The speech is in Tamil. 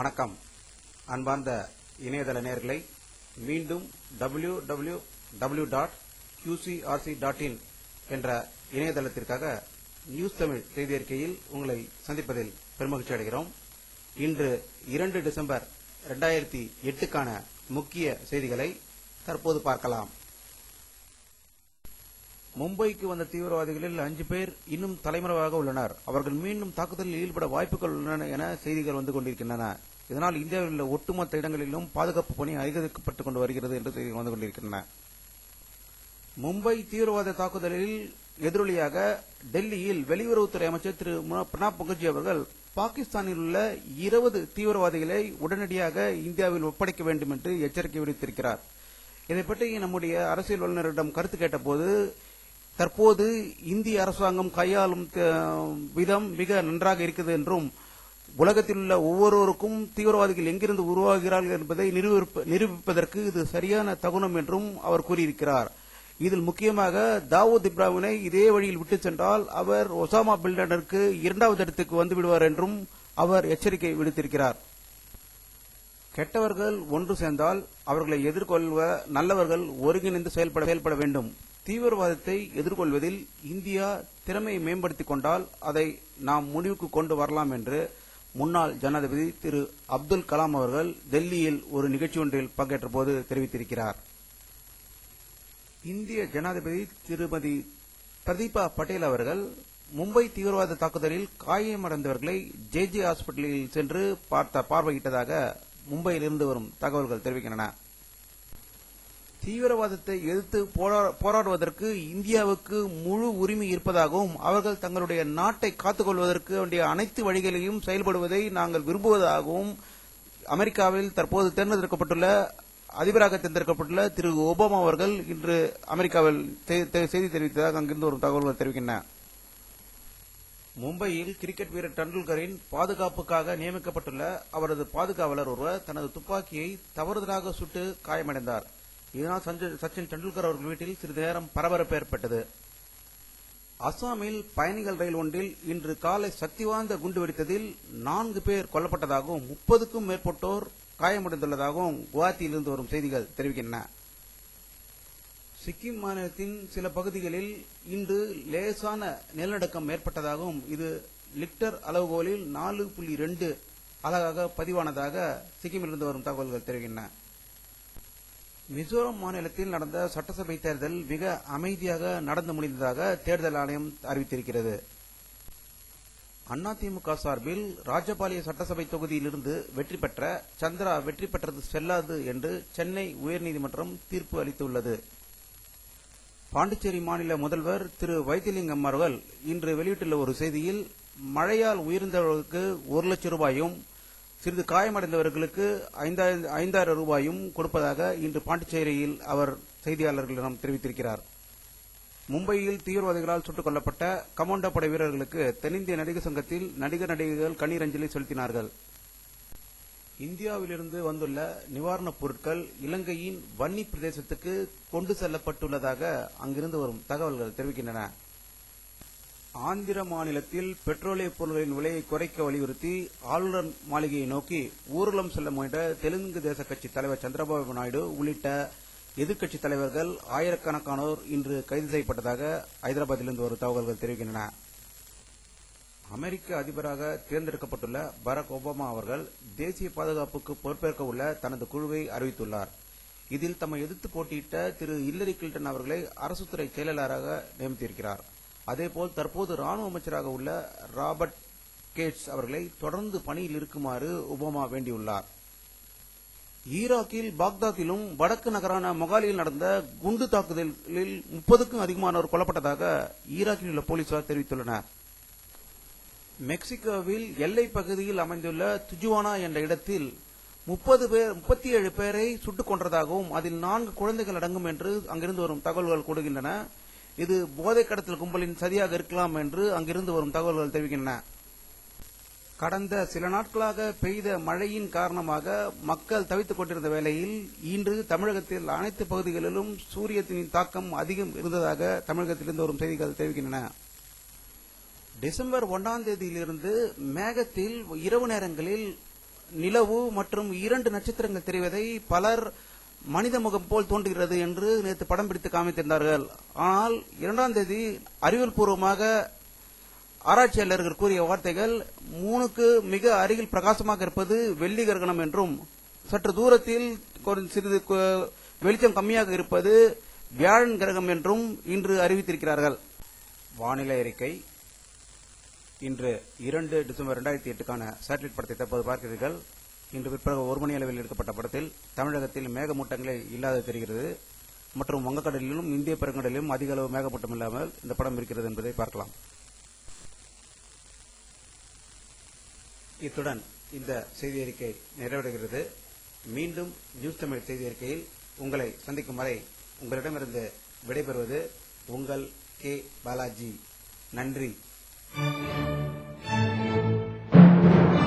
வணக்கம் அன்பார்ந்த இணையதள நேயர்களை மீண்டும் www.qcrc.in என்ற இணையதளத்திற்காக நியூஸ் தமிழ் செய்தி அறிக்கையில் உங்களை சந்திப்பதில் பெருமகிழ்ச்சி அடைகிறோம். இன்று 2 டிசம்பர் 2008க்கான முக்கிய செய்திகளை தற்போது பார்க்கலாம். மும்பைக்கு வந்த தீவிரவாதிகளில் 5 பேர் இன்னும் தலைமறைவாக உள்ளனர். அவர்கள் மீண்டும் தாக்குதலில் ஈடுபட வாய்ப்புகள் உள்ளன என செய்திகள் வந்து கொண்டிருக்கின்றன. இதனால் இந்தியாவில் உள்ள ஒட்டுமொத்த இடங்களிலும் பாதுகாப்பு பணி அதிகரிக்கப்பட்டுக் கொண்டு வருகிறது என்று செய்திகள் வந்து கொண்டிருக்கின்றன. மும்பை தீவிரவாத தாக்குதலில் எதிரொலியாக டெல்லியில் வெளியுறவுத்துறை அமைச்சர் திரு பிரணாப் முகர்ஜி அவர்கள் பாகிஸ்தானில் உள்ள 20 தீவிரவாதிகளை உடனடியாக இந்தியாவில் ஒப்படைக்க வேண்டும் என்று எச்சரிக்கை விடுத்திருக்கிறார். இதை பற்றி நம்முடைய அரசியல் வல்லுநரிடம் கருத்து கேட்டபோது, தற்போது இந்திய அரசாங்கம் கையாளும் விதம் மிக நன்றாக இருக்கிறது என்றும், உலகத்தில் உள்ள ஒவ்வொருவருக்கும் தீவிரவாதிகள் எங்கிருந்து உருவாகிறார்கள் என்பதை நிரூபிப்பதற்கு இது சரியான தகுனம் என்றும் அவர் கூறியிருக்கிறார். இதில் முக்கியமாக தாவூத் இப்ராஹிமை இதே வழியில் விட்டு சென்றால் அவர் ஒசாமா பின் லாடனுக்கு 2வது இடத்துக்கு வந்துவிடுவார் என்றும் அவர் எச்சரிக்கை விடுத்திருக்கிறார். கெட்டவர்கள் ஒன்று சேர்ந்தால் அவர்களை எதிர்கொள்ள நல்லவர்கள் ஒருங்கிணைந்து செயல்பட வேண்டும். தீவிரவாதத்தை எதிர்கொள்வதில் இந்தியா திறமையை மேம்படுத்திக் கொண்டால் அதை நாம் முடிவுக்கு கொண்டு வரலாம் என்று முன்னாள் ஜனாதிபதி திரு அப்துல் கலாம் அவர்கள் டெல்லியில் ஒரு நிகழ்ச்சி ஒன்றில் பங்கேற்ற போது தெரிவித்திருக்கிறார். இந்திய ஜனாதிபதி திருமதி பிரதீபா பட்டேல் அவர்கள் மும்பை தீவிரவாத தாக்குதலில் காயமடைந்தவர்களை ஜே ஹாஸ்பிட்டலில் சென்று பார்வையிட்டதாக மும்பையிலிருந்து வரும் தகவல்கள் தெரிவிக்கின்றன. தீவிரவாதத்தை எதிர்த்து போராடுவதற்கு இந்தியாவுக்கு முழு உரிமை இருப்பதாகவும், அவர்கள் தங்களுடைய நாட்டை காத்துக்கொள்வதற்கு வேண்டிய அனைத்து வழிகளையும் செயல்படுவதை நாங்கள் விரும்புவதாகவும் அமெரிக்காவில் தற்போது அதிபராக தேர்ந்தெடுக்கப்பட்டுள்ள திரு ஒபாமா அவர்கள் இன்று அமெரிக்காவில் செய்தி தெரிவித்ததாக அங்கிருந்து வரும் தகவல்கள் தெரிவிக்கின்றன. மும்பையில் கிரிக்கெட் வீரர் டெண்டுல்கரின் பாதுகாப்புக்காக நியமிக்கப்பட்டுள்ள அவரது பாதுகாவலர் ஒருவர் தனது துப்பாக்கியை தவறுதலாக சுட்டு காயமடைந்தார். இதனால் சச்சின் டெண்டுல்கர் அவர்கள் வீட்டில் சிறிது நேரம் பரபரப்பு ஏற்பட்டது. அசாமில் பயணிகள் ரயில் ஒன்றில் இன்று காலை சக்தி வாய்ந்த குண்டு வெடித்ததில் 4 பேர் கொல்லப்பட்டதாகவும் 30க்கும் மேற்பட்டோர் காயமடைந்துள்ளதாகவும் குவஹாத்தியிலிருந்து வரும் செய்திகள் தெரிவிக்கின்றன. சிக்கிம் மாநிலத்தின் சில பகுதிகளில் இன்று லேசான நிலநடுக்கம் ஏற்பட்டதாகவும், இது லிக்டர் அளவுகோலில் 4.2 அலகாக பதிவானதாக சிக்கிமிலிருந்து வரும் தகவல்கள் தெரிவிக்கின்றன. மிசோரம் மாநிலத்தில் நடந்த சட்டசபை தேர்தல் மிக அமைதியாக நடந்து முடிந்ததாக தேர்தல் ஆணையம் அறிவித்திருக்கிறது. அதிமுக சார்பில் ராஜபாளைய சட்டசபை தொகுதியிலிருந்து வெற்றி பெற்ற சந்திரா வெற்றி பெற்றது செல்லாது என்று சென்னை உயர்நீதிமன்றம் தீர்ப்பு அளித்துள்ளது. பாண்டிச்சேரி மாநில முதல்வர் திரு வைத்திலிங்கம் அவர்கள் இன்று வெளியிட்டுள்ள ஒரு செய்தியில், மழையால் உயிரிழந்தவர்களுக்கு 1 லட்சம் ரூபாயும் சிறிது காயமடைந்தவர்களுக்கு 5,000 ரூபாயும் கொடுப்பதாக இன்று பாண்டிச்சேரியில் அவர் செய்தியாளர்களிடம் தெரிவித்திருக்கிறார். மும்பையில் தீவிரவாதிகளால் சுட்டுக் கொல்லப்பட்ட கமாண்டோ படை வீரர்களுக்கு தென்னிந்திய நடிகர் சங்கத்தில் நடிகர்கள் கண்ணீர் அஞ்சலி செலுத்தினார்கள். இந்தியாவிலிருந்து வந்துள்ள நிவாரணப் பொருட்கள் இலங்கையின் வன்னி பிரதேசத்துக்கு கொண்டு செல்லப்பட்டுள்ளதாக அங்கிருந்து வரும் தகவல்கள் தெரிவிக்கின்றன. ஆந்திர மாநிலத்தில் பெட்ரோலிய பொருட்களின் விலையை குறைக்க வலியுறுத்தி ஆளுநர் மாளிகையை நோக்கி ஊர்வலம் செல்ல முயன்ற தெலுங்கு தேச கட்சி தலைவர் சந்திரபாபு நாயுடு உள்ளிட்ட எதிர்க்கட்சித் தலைவர்கள் ஆயிரக்கணக்கானோர் இன்று கைது செய்யப்பட்டதாக ஐதராபாத்திலிருந்து வரும் தகவல்கள் தெரிவிக்கின்றன. அமெரிக்க அதிபராக தேர்ந்தெடுக்கப்பட்டுள்ள பராக் ஒபாமா அவர்கள் தேசிய பாதுகாப்புக்கு பொறுப்பேற்க உள்ள தனது குழுவை அறிவித்துள்ளார். இதில் தம்மை எதிர்த்து போட்டியிட்ட திரு ஹில்லரி கிளின்டன் அவர்களை அரசுத்துறை செயலாளராக நியமித்திருக்கிறார். அதேபோல் தற்போது ராணுவ அமைச்சராக உள்ள ராபர்ட் கேட்ஸ் அவர்களை தொடர்ந்து பணியில் இருக்குமாறு ஒபாமா வேண்டியுள்ளார். ஈராக்கில் பாக்தாத்திலும் வடக்கு நகரான மொகாலியில் நடந்த குண்டு தாக்குதலில் 30க்கும் அதிகமானோர் கொல்லப்பட்டதாக ஈராக்கில் உள்ள போலீசார் தெரிவித்துள்ளனர். மெக்சிகோவில் எல்லை பகுதியில் அமைந்துள்ள துஜுவானா என்ற இடத்தில் 37 பேரை சுட்டுக் கொன்றதாகவும் அதில் 4 குழந்தைகள் அடங்கும் என்று அங்கிருந்து வரும் தகவல்கள் கூறுகின்றன. இது போதை கடத்தல் கும்பலின் சதியாக இருக்கலாம் என்று அங்கிருந்து வரும் தகவல்கள் தெரிவிக்கின்றன. கடந்த சில நாட்களாக பெய்த மழையின் காரணமாக மக்கள் தவித்துக் கொண்டிருந்த வேளையில் இன்று தமிழகத்தில் அனைத்து பகுதிகளிலும் சூரியத்தின் தாக்கம் அதிகம் இருந்ததாக தமிழகத்திலிருந்து வரும் செய்திகள் தெரிவிக்கின்றன. டிசம்பர் 1ஆம் தேதியிலிருந்து மேகத்தில் இரவு நேரங்களில் நிலவு மற்றும் 2 நட்சத்திரங்கள் தெரிவதை பலர் மனித முகம் போல் தோன்றுகிறது என்று நேற்று படம் பிடித்து காமித்திருந்தார்கள். ஆனால் 2ஆம் தேதி அறிவியல் பூர்வமாக ஆராய்ச்சியாளர்கள் கூறிய வார்த்தைகள் 3க்கு மிக அருகில் பிரகாசமாக இருப்பது வெள்ளி கிரகணம் என்றும், சற்று தூரத்தில் சிறிது வெளிச்சம் கம்மியாக இருப்பது வியாழன் கிரகம் என்றும் இன்று அறிவித்திருக்கிறார்கள். வானிலை அறிக்கை. இன்று 2 டிசம்பர் 2008க்கான சேட்டலைட் படத்தை தற்போது பார்க்கிறீர்கள். இன்று பிற்பகல் 1 மணி அளவில் எடுக்கப்பட்ட படத்தில் தமிழகத்தில் மேகமூட்டங்களே இல்லாது தெரிகிறது மற்றும் வங்கக்கடலிலும் இந்திய பெருங்கடலிலும் அதிக அளவு மேகமூட்டம் இல்லாமல் இந்த படம் இருக்கிறது என்பதை பார்க்கலாம். இத்துடன் இந்த செய்தி அறிக்கை நிறைவடைகிறது. மீண்டும் நியூஸ் தமிழ் செய்தி அறிக்கையில் உங்களை சந்திக்கும் வரை உங்களிடமிருந்து விடைபெறுவது உங்கள் கே. பாலாஜி. நன்றி.